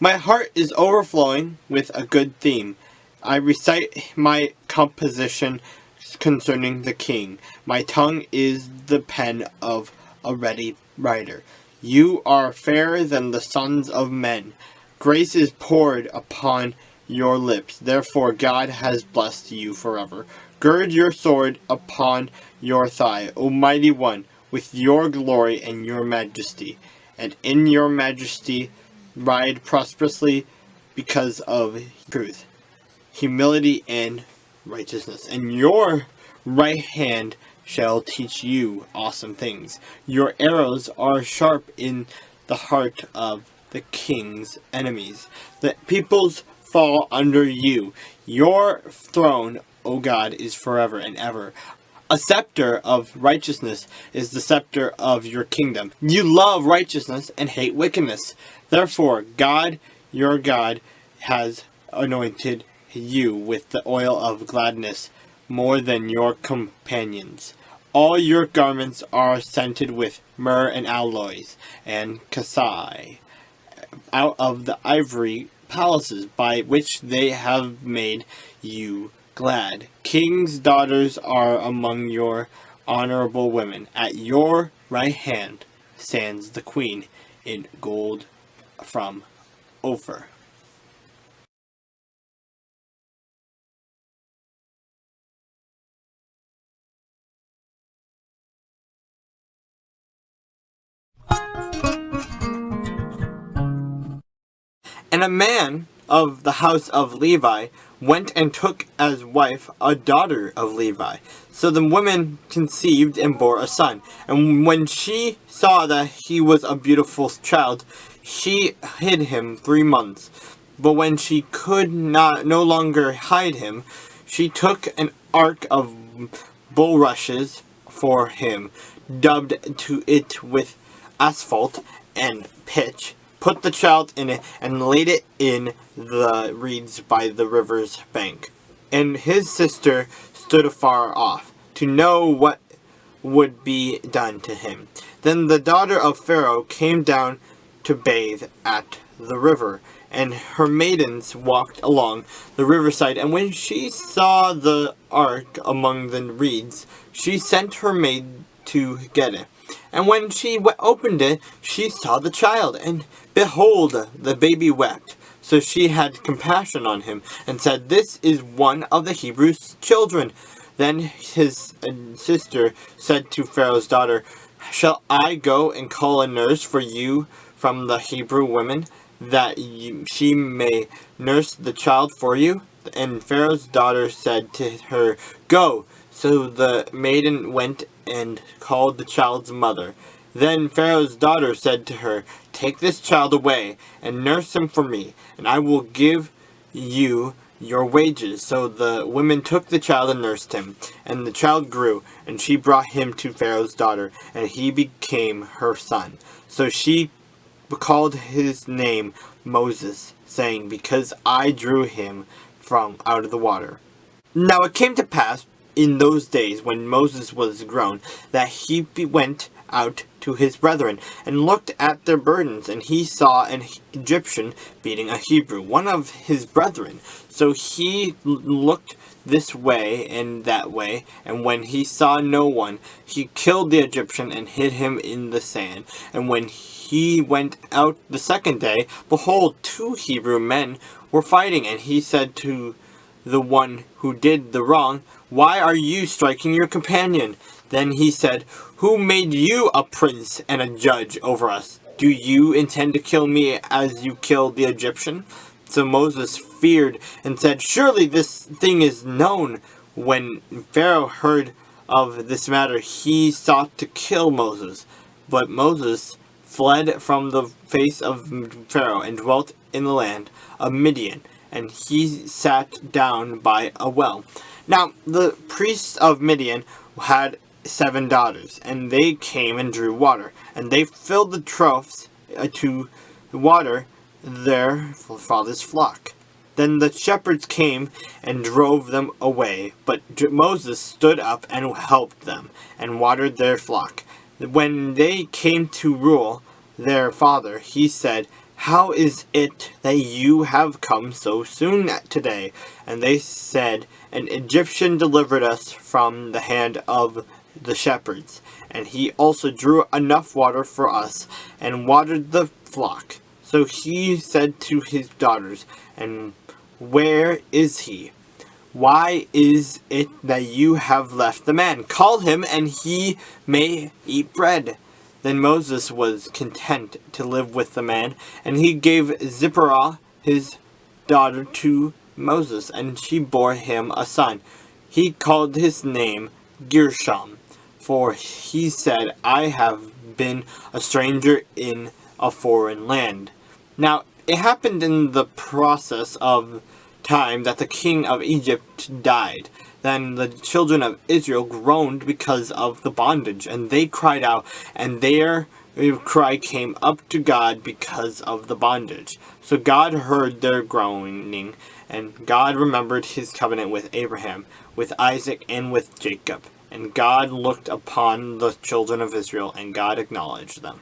My heart is overflowing with a good theme. I recite my composition concerning the king. My tongue is the pen of a ready writer. You are fairer than the sons of men. Grace is poured upon your lips. Therefore God has blessed you forever. Gird your sword upon your thigh, O mighty one, with your glory and your majesty. And in your majesty ride prosperously because of truth, humility, and righteousness. And your right hand shall teach you awesome things. Your arrows are sharp in the heart of the king's enemies. The peoples fall under you. Your throne, O God, is forever and ever. A scepter of righteousness is the scepter of your kingdom. You love righteousness and hate wickedness. Therefore, God, your God, has anointed you with the oil of gladness more than your companions. All your garments are scented with myrrh and aloes and cassia, out of the ivory palaces by which they have made you glad. King's daughters are among your honorable women. At your right hand stands the queen in gold from Ophir. And a man of the house of Levi went and took as wife a daughter of Levi. So the woman conceived and bore a son. And when she saw that he was a beautiful child, she hid him 3 months. But when she could no longer hide him, she took an ark of bulrushes for him, dubbed to it with asphalt and pitch, put the child in it, and laid it in the reeds by the river's bank. And his sister stood afar off, to know what would be done to him. Then the daughter of Pharaoh came down to bathe at the river, and her maidens walked along the riverside. And when she saw the ark among the reeds, she sent her maid to get it. And when she opened it, she saw the child, and behold, the baby wept. So she had compassion on him, and said, This is one of the Hebrews' children. Then his sister said to Pharaoh's daughter, Shall I go and call a nurse for you from the Hebrew women, that she may nurse the child for you? And Pharaoh's daughter said to her, Go. So the maiden went and called the child's mother. Then Pharaoh's daughter said to her, Take this child away, and nurse him for me, and I will give you your wages. So the women took the child and nursed him. And the child grew, and she brought him to Pharaoh's daughter, and he became her son. So she called his name Moses, saying, Because I drew him from out of the water. Now it came to pass in those days when Moses was grown, that he went out to his brethren, and looked at their burdens, and he saw an Egyptian beating a Hebrew, one of his brethren. So he looked this way and that way, and when he saw no one, he killed the Egyptian and hid him in the sand. And when he went out the second day, behold, 2 Hebrew men were fighting, and he said to the one who did the wrong, Why are you striking your companion? Then he said, Who made you a prince and a judge over us? Do you intend to kill me as you killed the Egyptian? So Moses feared and said, Surely this thing is known. When Pharaoh heard of this matter, he sought to kill Moses. But Moses fled from the face of Pharaoh and dwelt in the land of Midian, and he sat down by a well. Now the priests of Midian had 7 daughters, and they came and drew water, and they filled the troughs to water their father's flock. Then the shepherds came and drove them away, but Moses stood up and helped them, and watered their flock. When they came to rule their father, he said, how is it that you have come so soon today? And they said, an Egyptian delivered us from the hand of the shepherds, and he also drew enough water for us, and watered the flock. So he said to his daughters, and where is he? Why is it that you have left the man? Call him, and he may eat bread. Then Moses was content to live with the man, and he gave Zipporah his daughter to Moses, and she bore him a son. He called his name Gershom, for he said, I have been a stranger in a foreign land. Now, it happened in the process of time that the king of Egypt died. Then the children of Israel groaned because of the bondage, and they cried out, and their cry came up to God because of the bondage. So God heard their groaning, and God remembered his covenant with Abraham, with Isaac, and with Jacob. And God looked upon the children of Israel, and God acknowledged them.